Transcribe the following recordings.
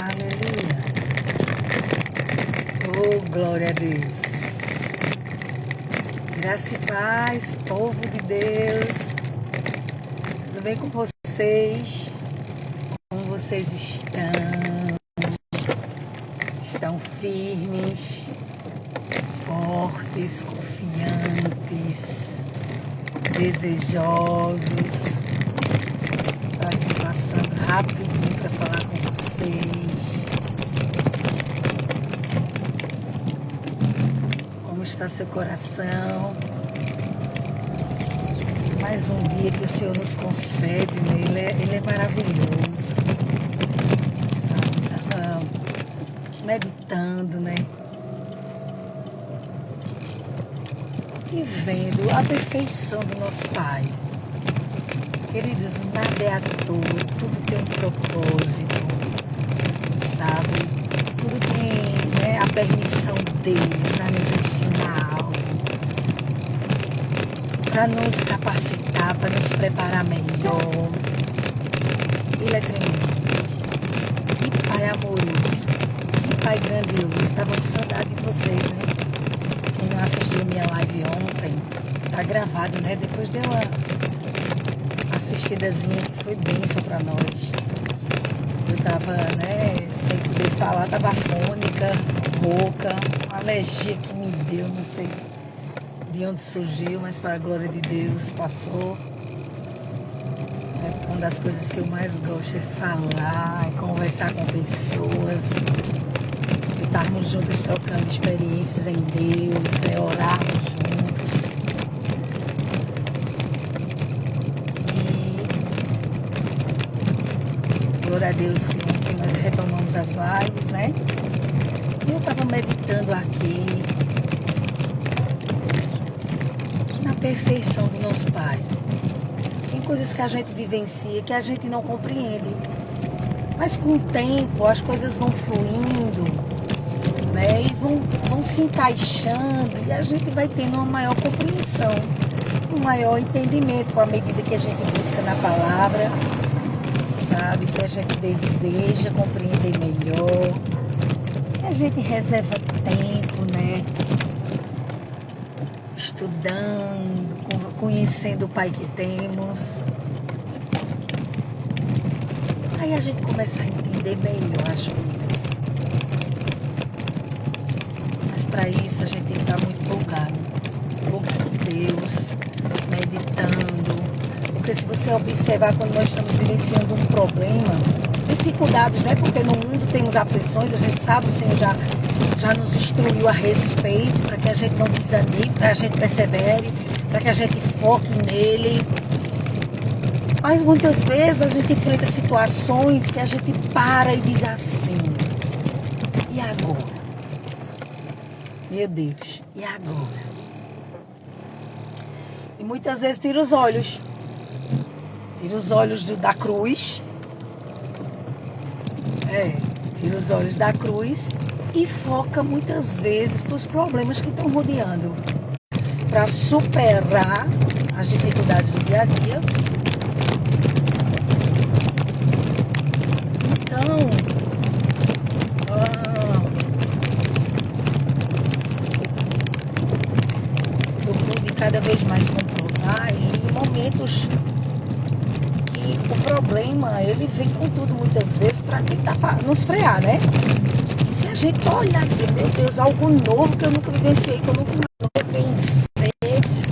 Aleluia. Oh, glória a Deus. Graça e paz, povo de Deus. Tudo bem com vocês? Como vocês estão? Estão firmes, fortes, confiantes, desejosos. Estou aqui passando rapidinho para falar com vocês. Como está seu coração? Mais um dia que o Senhor nos concede, né? Ele é maravilhoso. Sabe? Estava meditando, né? E vendo a perfeição do nosso Pai. Queridos, nada é à toa, tudo tem um propósito, sabe? Tudo tem, né, a permissão dele para nos ensinar algo, para nos capacitar, para nos preparar melhor. Ele é tremendo. Que Pai amoroso, que Pai grandioso. Estava com saudade de vocês, né? Quem não assistiu minha live ontem, tá gravado, né? Depois deu uma assistidazinha que foi bênção para nós. Eu tava, né, sem poder falar, tava afônica, rouca, uma alergia que me deu, não sei de onde surgiu, mas para a glória de Deus passou. É uma das coisas que eu mais gosto é falar, é conversar com pessoas, é estarmos juntos trocando experiências em Deus, é orarmos juntos. Glória a Deus que nós retomamos as lives, né? E eu estava meditando aqui na perfeição do nosso Pai. Tem coisas que a gente vivencia que a gente não compreende. Mas com o tempo as coisas vão fluindo, né? E vão se encaixando e a gente vai tendo uma maior compreensão, um maior entendimento à medida que a gente busca na palavra. Sabe, que a gente deseja compreender melhor, que a gente reserva tempo, né? Estudando, conhecendo o Pai que temos. Aí a gente começa a entender melhor as coisas. Mas para isso a gente tem que estar muito plugado em Deus, meditando. Porque se você observar quando nós estamos vivenciando um problema, dificuldades, né? Porque no mundo temos aflições, a gente sabe, o Senhor já nos instruiu a respeito, para que a gente não desanime, para que a gente persevere, para que a gente foque nele. Mas muitas vezes a gente enfrenta situações que a gente para e diz assim, e agora? Meu Deus, e agora? E muitas vezes tira os olhos. Tira os olhos da cruz. Tira os olhos da cruz e foca muitas vezes para os problemas que estão rodeando. Para superar as dificuldades do dia a dia. Então, eu pude cada vez mais comprovar em momentos o problema, ele vem com tudo muitas vezes para tentar nos frear, né? E se a gente olhar e dizer, meu Deus, algo novo que eu nunca vivenciei, que eu nunca vencer,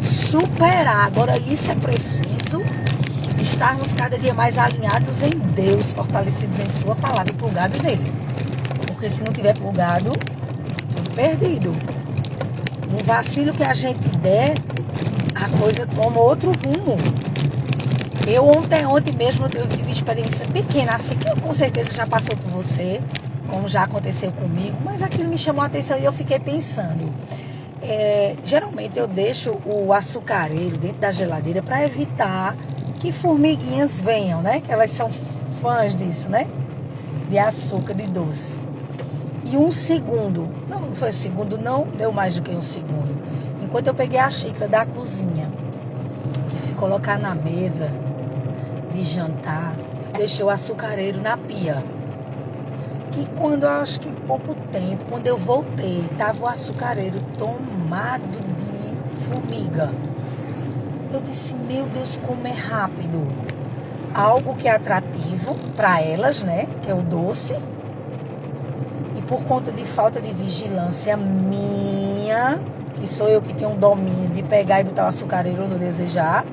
superar. Agora isso é preciso estarmos cada dia mais alinhados em Deus, fortalecidos em sua palavra e plugados nele. Porque se não tiver plugado, tudo perdido. No vacilo que a gente der, a coisa toma outro rumo. Eu ontem mesmo eu tive uma experiência pequena, assim, que com certeza já passou por você, como já aconteceu comigo, mas aquilo me chamou a atenção e eu fiquei pensando. Geralmente eu deixo o açucareiro dentro da geladeira para evitar que formiguinhas venham, né? Que elas são fãs disso, né? De açúcar, de doce. E um segundo, não foi um segundo não, deu mais do que um segundo. Enquanto eu peguei a xícara da cozinha e fui colocar na mesa de jantar, eu deixei o açucareiro na pia. E quando eu acho que pouco tempo, quando eu voltei, tava o açucareiro tomado de formiga. Eu disse, meu Deus, como é rápido. Algo que é atrativo para elas, né? Que é o doce. E por conta de falta de vigilância minha, que sou eu que tenho um domínio de pegar e botar o açucareiro no desejar,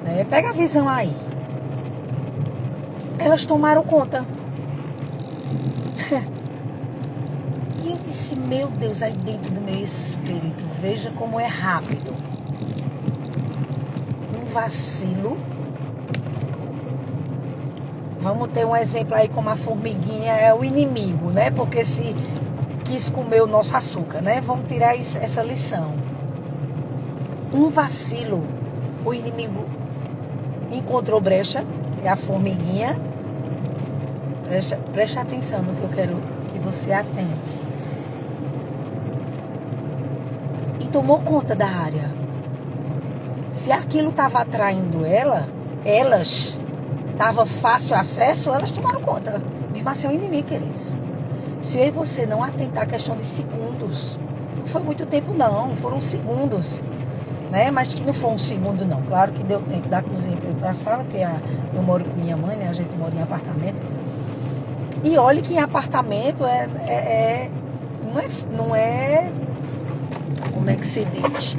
né? Pega a visão aí. Elas tomaram conta. E eu disse, meu Deus, aí dentro do meu espírito, veja como é rápido. Um vacilo. Vamos ter um exemplo aí como a formiguinha é o inimigo, né? Porque se quis comer o nosso açúcar, né? Vamos tirar essa lição. Um vacilo, o inimigo encontrou brecha, é a formiguinha. Preste atenção no que eu quero que você atente. E tomou conta da área. Se aquilo estava atraindo elas, estava fácil acesso, elas tomaram conta. Mesmo assim é um inimigo, queridos. Se eu e você não atentar a questão de segundos, não foi muito tempo não, foram segundos. Né? Mas que não foi um segundo não. Claro que deu tempo da cozinha para ir para a sala, porque eu moro com minha mãe, né? A gente mora em apartamento. E olhe que em apartamento não é, como é que se diz?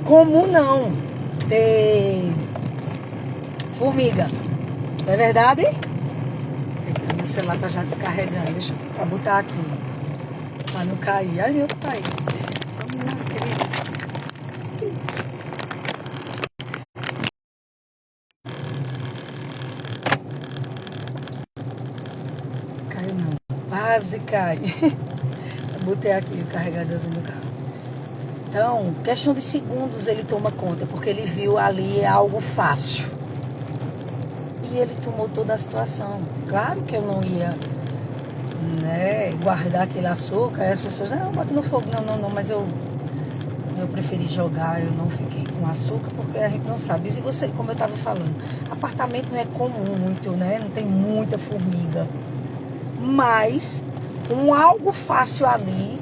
Comum não ter formiga. Não é verdade? Eita, meu celular tá já descarregando. Deixa eu tentar botar aqui. Pra não cair. Ai, meu pai. Vamos lá, queridos. Caiu não. Quase cai. Eu botei aqui o carregadorzinho do carro. Então, questão de segundos ele toma conta, porque ele viu ali algo fácil. E ele tomou toda a situação. Claro que eu não ia, né, guardar aquele açúcar. Aí as pessoas, não, bota no fogo. Não, mas eu preferi jogar, eu não fiquei com açúcar, porque a gente não sabe. E você, como eu estava falando, apartamento não é comum muito, né? Não tem muita formiga. Mas, com algo fácil ali,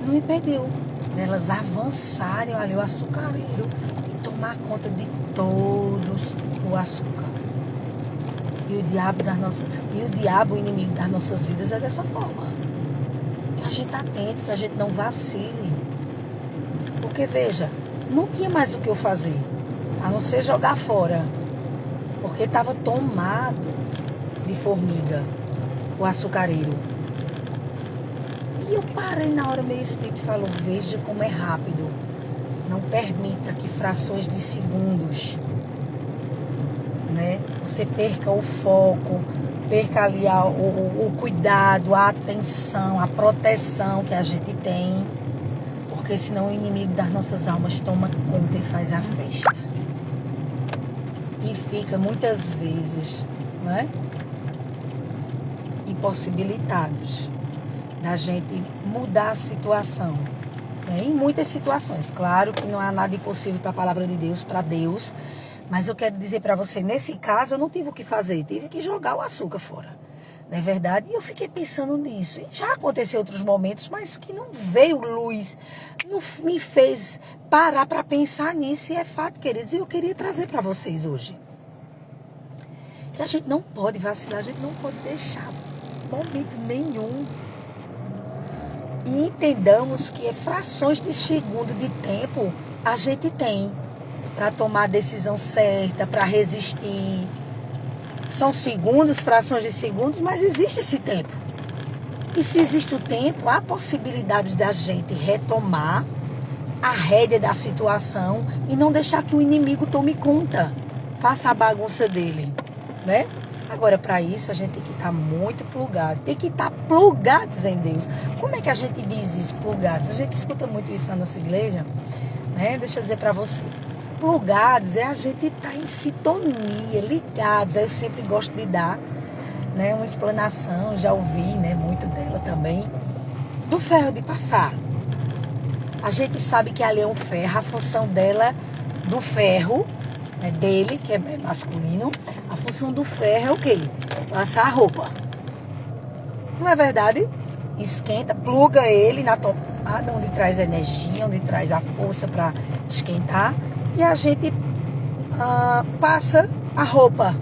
não impediu delas avançarem ali o açucareiro e tomar conta de todos o açúcar. E o diabo, o inimigo das nossas vidas, é dessa forma. Que a gente atente, que a gente não vacile. Porque, veja, não tinha mais o que eu fazer, a não ser jogar fora. Porque estava tomado de formiga o açucareiro. E eu parei na hora, meu espírito falou, veja como é rápido. Não permita que frações de segundos, né, você perca o foco, perca ali o cuidado, a atenção, a proteção que a gente tem. Porque senão o inimigo das nossas almas toma conta e faz a festa. E fica muitas vezes, né, impossibilitados da gente mudar a situação, né? Em muitas situações. Claro que não há nada impossível para a palavra de Deus, para Deus, mas eu quero dizer para você, nesse caso eu não tive o que fazer, tive que jogar o açúcar fora, não é verdade? E eu fiquei pensando nisso, e já aconteceu outros momentos, mas que não veio luz, não me fez parar para pensar nisso, e é fato, queridos, e eu queria trazer para vocês hoje, que a gente não pode vacilar, a gente não pode deixar momento nenhum. E entendamos que frações de segundo de tempo a gente tem para tomar a decisão certa, para resistir. São segundos, frações de segundos, mas existe esse tempo. E se existe o tempo, há possibilidades da gente retomar a rédea da situação e não deixar que o inimigo tome conta, faça a bagunça dele, né? Agora, para isso, a gente tem que estar muito plugado. Tem que estar plugados em Deus. Como é que a gente diz isso, plugados? A gente escuta muito isso na nossa igreja, né? Deixa eu dizer para você. Plugados é a gente estar em sintonia, ligados. Eu sempre gosto de dar, né, uma explanação, já ouvi, né, muito dela também, do ferro de passar. A gente sabe que ali é um ferro, a função dela, do ferro, dele, que é masculino, a função do ferro é o quê? Passar a roupa. Não é verdade? Esquenta, pluga ele na tomada, onde traz energia, onde traz a força para esquentar. E a gente passa a roupa.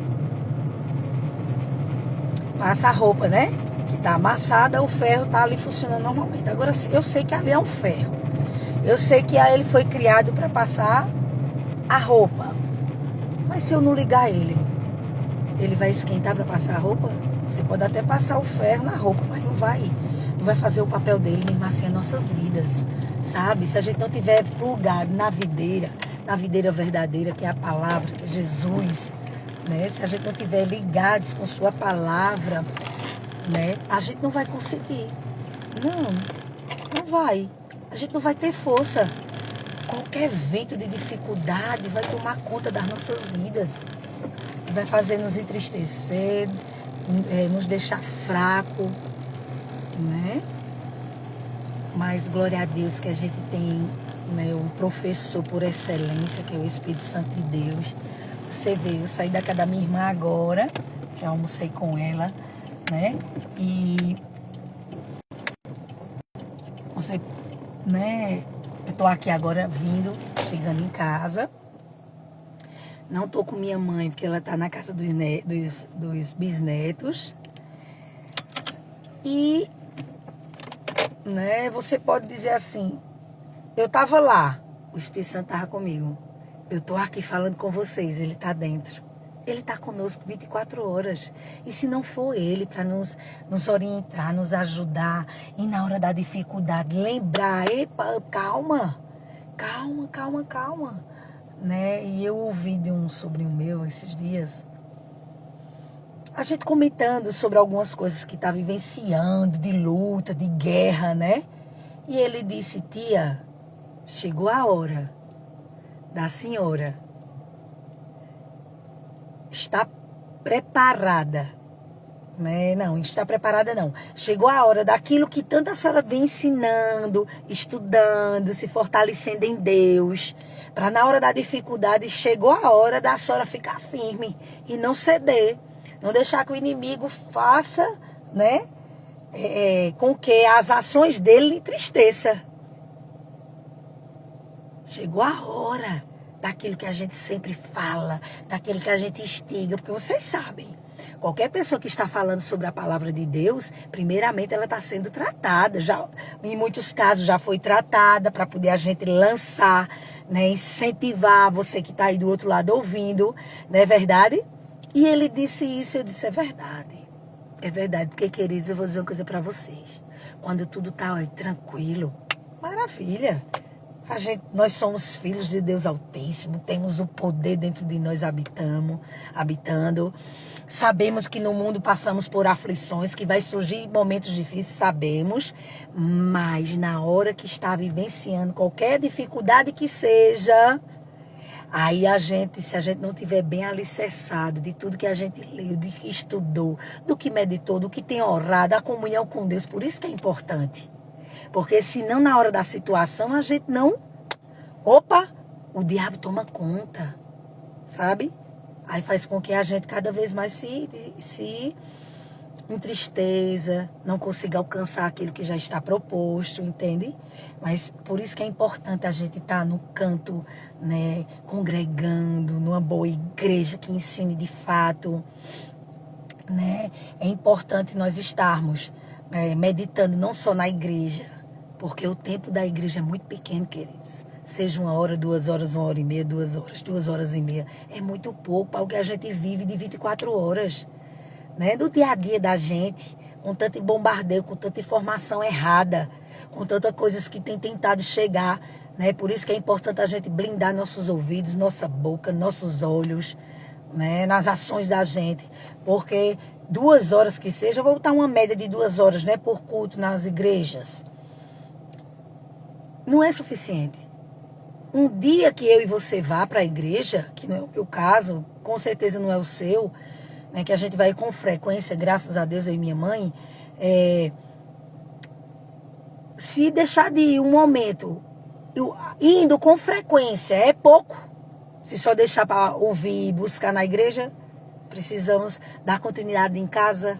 Passa a roupa, né? Que tá amassada, o ferro tá ali funcionando normalmente. Agora, eu sei que ali é um ferro. Eu sei que ele foi criado para passar a roupa. Mas se eu não ligar ele vai esquentar para passar a roupa? Você pode até passar o ferro na roupa, mas não vai fazer o papel dele, mesmo assim, as nossas vidas, sabe? Se a gente não tiver plugado na videira verdadeira, que é a palavra, que é Jesus, né? Se a gente não tiver ligados com sua palavra, né? A gente não vai conseguir. Não vai. A gente não vai ter força. Qualquer vento de dificuldade vai tomar conta das nossas vidas. Vai fazer nos entristecer, nos deixar fraco, né? Mas glória a Deus que a gente tem, né, um professor por excelência, que é o Espírito Santo de Deus. Você vê, eu saí da casa da minha irmã agora, que eu almocei com ela, né? E você, né? Eu tô aqui agora chegando em casa. Não tô com minha mãe, porque ela tá na casa dos bisnetos. E, né, você pode dizer assim, eu tava lá, o Espírito Santo tava comigo. Eu tô aqui falando com vocês, ele tá dentro. Ele tá conosco 24 horas. E se não for ele para nos orientar, nos ajudar, e na hora da dificuldade, lembrar, epa, calma, né? E eu ouvi de um sobrinho meu esses dias, a gente comentando sobre algumas coisas que tá vivenciando, de luta, de guerra, né? E ele disse, tia, chegou a hora da senhora estar preparada, né? Não, está preparada não. Chegou a hora daquilo que tanto a senhora vem ensinando, estudando, se fortalecendo em Deus, para na hora da dificuldade, chegou a hora da senhora ficar firme e não ceder, não deixar que o inimigo faça, né, com que as ações dele lhe entristeça. Chegou a hora daquilo que a gente sempre fala, daquilo que a gente instiga, porque vocês sabem, qualquer pessoa que está falando sobre a palavra de Deus, primeiramente ela está sendo tratada, já, em muitos casos já foi tratada para poder a gente lançar, né, incentivar você que está aí do outro lado ouvindo, não é verdade? E ele disse isso, eu disse, é verdade, porque queridos, eu vou dizer uma coisa para vocês, quando tudo está tranquilo, maravilha. Nós somos filhos de Deus Altíssimo, temos o poder dentro de nós habitando. Sabemos que no mundo passamos por aflições, que vai surgir momentos difíceis, sabemos. Mas na hora que está vivenciando qualquer dificuldade que seja, aí se a gente não tiver bem alicerçado de tudo que a gente leu, do que estudou, do que meditou, do que tem orado, a comunhão com Deus, por isso que é importante. Porque senão na hora da situação a gente não... Opa, o diabo toma conta, sabe? Aí faz com que a gente cada vez mais se entristeça, não consiga alcançar aquilo que já está proposto, entende? Mas por isso que é importante a gente estar no canto, né, congregando, numa boa igreja que ensine de fato, né? É importante nós estarmos meditando não só na igreja, porque o tempo da igreja é muito pequeno, queridos. Seja 1 hora, 2 horas, 1h30, 2 horas, 2 horas e meia. É muito pouco para o que a gente vive de 24 horas. Né? Do dia a dia da gente, com tanto bombardeio, com tanta informação errada, com tantas coisas que tem tentado chegar. Né? Por isso que é importante a gente blindar nossos ouvidos, nossa boca, nossos olhos, né? Nas ações da gente. Porque 2 horas que seja, eu vou botar uma média de 2 horas, né, por culto nas igrejas. Não é suficiente. Um dia que eu e você vá para a igreja, que não é o meu caso, com certeza não é o seu, né, que a gente vai com frequência, graças a Deus, eu e minha mãe, se deixar de ir um momento, indo com frequência, é pouco. Se só deixar para ouvir e buscar na igreja, precisamos dar continuidade em casa,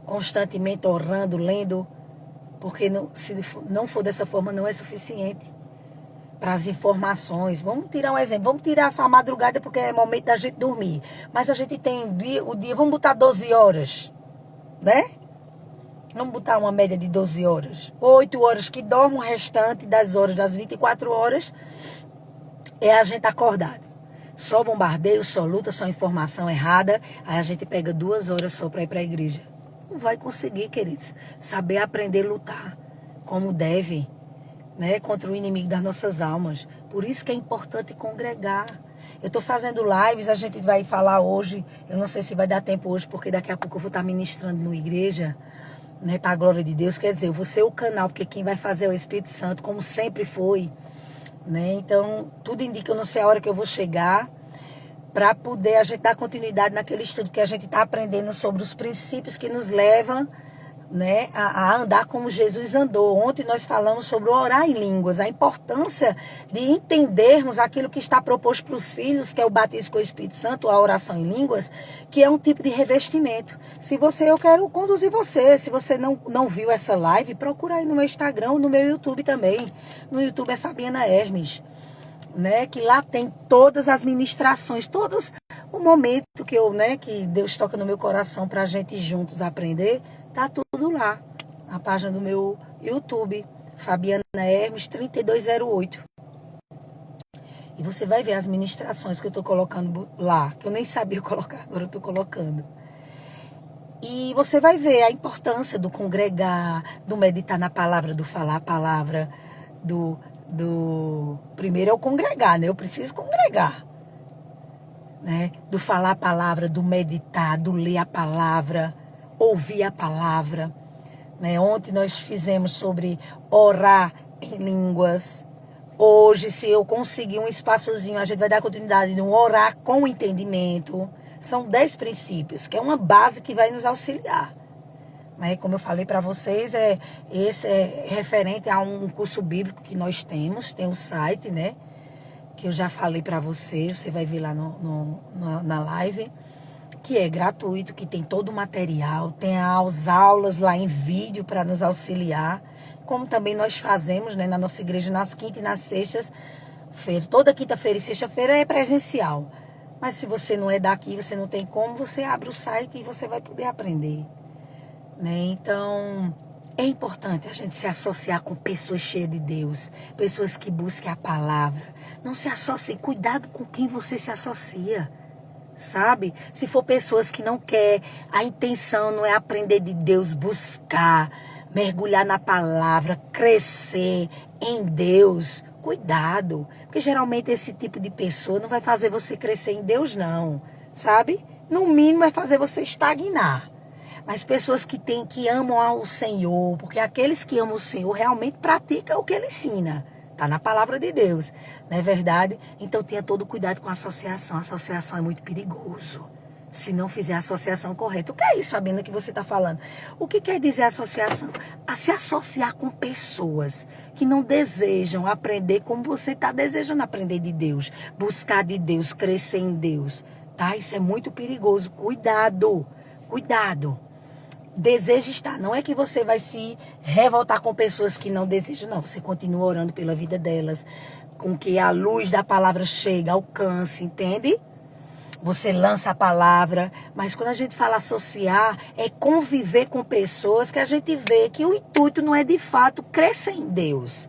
constantemente orando, lendo, porque se não for dessa forma, não é suficiente para as informações. Vamos tirar um exemplo, vamos tirar só a madrugada porque é momento da gente dormir. Mas a gente tem o dia, vamos botar 12 horas, né? Vamos botar uma média de 12 horas. 8 horas que dorme, o restante das horas, das 24 horas, é a gente acordado. Só bombardeio, só luta, só informação errada. Aí a gente pega 2 horas só para ir para a igreja. Não vai conseguir, queridos. Saber aprender a lutar como deve, né, contra o inimigo das nossas almas. Por isso que é importante congregar. Eu estou fazendo lives, a gente vai falar hoje. Eu não sei se vai dar tempo hoje, porque daqui a pouco eu vou estar ministrando numa igreja, né, para a glória de Deus. Quer dizer, eu vou ser o canal, porque quem vai fazer é o Espírito Santo, como sempre foi. Né? Então, tudo indica, eu não sei a hora que eu vou chegar, para poder a gente dar continuidade naquele estudo que a gente está aprendendo sobre os princípios que nos levam, né, a andar como Jesus andou. Ontem nós falamos sobre orar em línguas, a importância de entendermos aquilo que está proposto para os filhos, que é o batismo com o Espírito Santo, a oração em línguas, que é um tipo de revestimento. Se você, eu quero conduzir você. Se você não viu essa live, procura aí no meu Instagram, no meu YouTube também. No YouTube é Fabiana Hermes, né, que lá tem todas as ministrações, todos o momento que que Deus toca no meu coração para a gente juntos aprender. Tá tudo lá, na página do meu YouTube, Fabiana Hermes 3208. E você vai ver as ministrações que eu tô colocando lá, que eu nem sabia colocar, agora eu tô colocando. E você vai ver a importância do congregar, do meditar na palavra, do falar a palavra, primeiro é o congregar, né? Eu preciso congregar, né? Do falar a palavra, do meditar, do ler a palavra, ouvir a palavra, né? Ontem nós fizemos sobre orar em línguas. Hoje, se eu conseguir um espaçozinho, a gente vai dar continuidade no orar com entendimento. São 10 princípios, que é uma base que vai nos auxiliar. Né? Como eu falei para vocês, esse é referente a um curso bíblico que nós temos, tem um site, né? Que eu já falei para você vai ver lá na live, que é gratuito, que tem todo o material, tem as aulas lá em vídeo para nos auxiliar, como também nós fazemos, né, na nossa igreja nas quintas e nas sextas, toda quinta-feira e sexta-feira é presencial. Mas se você não é daqui, você não tem como, você abre o site e você vai poder aprender. Né? Então, é importante a gente se associar com pessoas cheias de Deus, pessoas que busquem a palavra. Não se associe, cuidado com quem você se associa. Sabe? Se for pessoas que não querem, a intenção não é aprender de Deus, buscar, mergulhar na palavra, crescer em Deus, cuidado. Porque geralmente esse tipo de pessoa não vai fazer você crescer em Deus, não. Sabe? No mínimo vai fazer você estagnar. Mas pessoas que amam ao Senhor, porque aqueles que amam o Senhor realmente praticam o que Ele ensina. Está na palavra de Deus, não é verdade? Então tenha todo cuidado com a associação. A associação é muito perigoso. Se não fizer a associação correta. O que é isso, Fabiana, que você está falando? O que quer dizer associação? A se associar com pessoas que não desejam aprender como você está desejando aprender de Deus. Buscar de Deus, crescer em Deus. Tá? Isso é muito perigoso. Cuidado, cuidado. Deseja estar. Não é que você vai se revoltar com pessoas que não desejam, não. Você continua orando pela vida delas, com que a luz da palavra chegue, alcance, entende? Você lança a palavra, mas quando a gente fala associar, é conviver com pessoas que a gente vê que o intuito não é de fato crescer em Deus.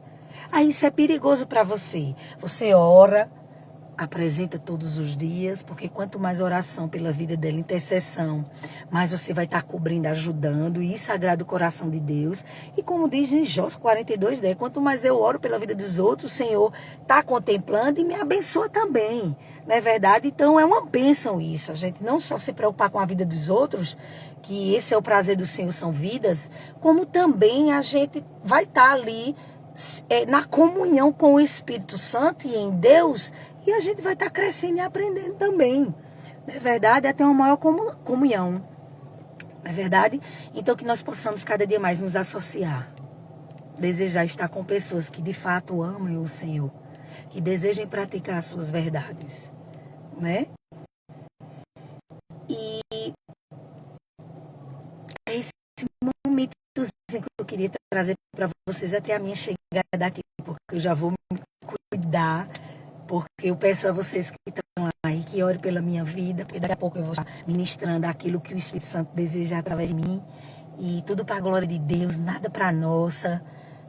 Aí isso é perigoso para você. Você ora, apresenta todos os dias, porque quanto mais oração pela vida dela, intercessão, mais você vai estar cobrindo, ajudando, e isso agrada o coração de Deus. E como diz em Jó 42:10, quanto mais eu oro pela vida dos outros, o Senhor está contemplando e me abençoa também. Não é verdade? Então é uma bênção isso. A gente não só se preocupar com a vida dos outros, que esse é o prazer do Senhor, são vidas, como também a gente vai estar ali na comunhão com o Espírito Santo e em Deus, e a gente vai estar crescendo e aprendendo também. Não é verdade? Até uma maior comunhão. Não é verdade? Então que nós possamos cada dia mais nos associar. Desejar estar com pessoas que de fato amam o Senhor. Que desejem praticar as suas verdades. né? E é esse momentozinho que eu queria trazer para vocês até a minha chegada aqui, porque eu já vou me cuidar, porque eu peço a vocês que estão aí, que orem pela minha vida, porque daqui a pouco eu vou estar ministrando aquilo que o Espírito Santo deseja através de mim, e tudo para a glória de Deus, nada para a nossa,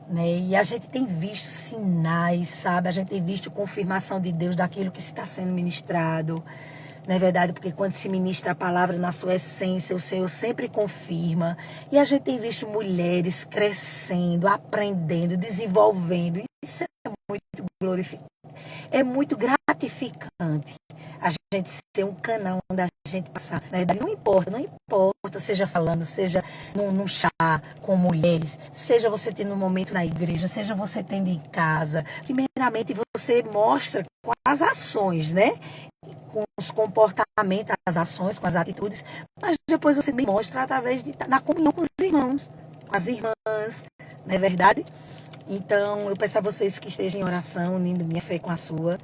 né? E a gente tem visto sinais, sabe? A gente tem visto confirmação de Deus daquilo que está sendo ministrado. Não é verdade? Porque quando se ministra a palavra na sua essência, o Senhor sempre confirma. E a gente tem visto mulheres crescendo, aprendendo, desenvolvendo. Isso é muito glorificante. É muito gratificante a gente ser um canal onde a gente passar. Na verdade, não importa, seja falando, seja num chá com mulheres, seja você tendo um momento na igreja, seja você tendo em casa. Primeiramente, você mostra com as ações, né? Com os comportamentos, as ações, com as atitudes, mas depois você me mostra através da comunhão com os irmãos, com as irmãs, não é verdade? Então, eu peço a vocês que estejam em oração, unindo minha fé com a sua,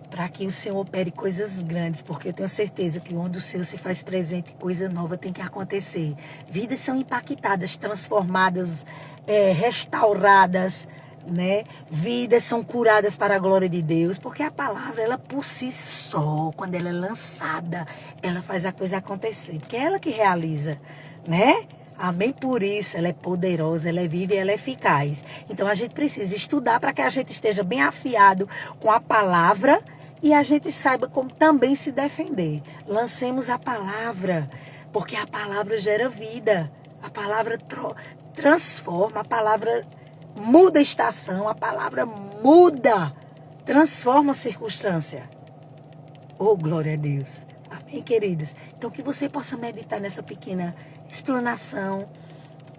para que o Senhor opere coisas grandes, porque eu tenho certeza que onde o Senhor se faz presente, coisa nova tem que acontecer. Vidas são impactadas, transformadas, restauradas, né? Vidas são curadas para a glória de Deus, porque a palavra, ela por si só, quando ela é lançada, ela faz a coisa acontecer, porque é ela que realiza, né? Amém? Por isso, ela é poderosa, ela é viva e ela é eficaz. Então, a gente precisa estudar para que a gente esteja bem afiado com a palavra e a gente saiba como também se defender. Lancemos a palavra, porque a palavra gera vida. A palavra transforma, a palavra muda a estação, a palavra muda, transforma a circunstância. Oh, glória a Deus. Amém, queridos? Então, que você possa meditar nessa pequena explanação,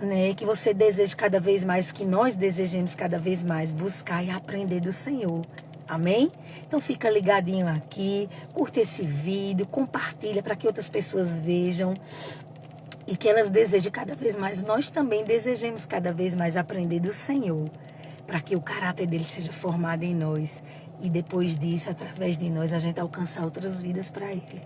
né? Que você deseje cada vez mais, que nós desejemos cada vez mais buscar e aprender do Senhor. Amém? Então, fica ligadinho aqui, curta esse vídeo, compartilha para que outras pessoas vejam e que elas desejem cada vez mais. Nós também desejemos cada vez mais aprender do Senhor, para que o caráter dele seja formado em nós. E depois disso, através de nós, a gente alcançar outras vidas para ele.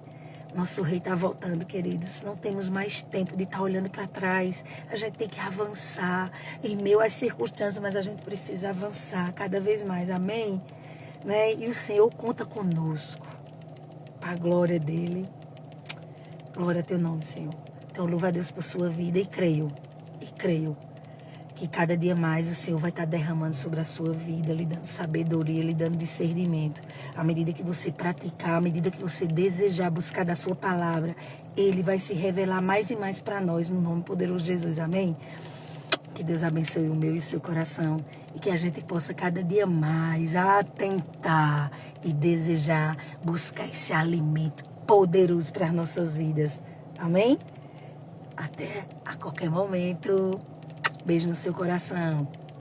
Nosso rei está voltando, queridos. Não temos mais tempo de estar olhando para trás. A gente tem que avançar em meio às circunstâncias, mas a gente precisa avançar cada vez mais. Amém? Né? E o Senhor conta conosco, para a glória dele. Glória a teu nome, Senhor. Então, louva a Deus por sua vida e creio que cada dia mais o Senhor vai estar derramando sobre a sua vida, lhe dando sabedoria, lhe dando discernimento. À medida que você praticar, à medida que você desejar buscar da sua palavra, ele vai se revelar mais e mais para nós, no nome poderoso de Jesus. Amém? Que Deus abençoe o meu e o seu coração e que a gente possa cada dia mais atentar e desejar buscar esse alimento poderoso para as nossas vidas. Amém? Até a qualquer momento. Beijo no seu coração.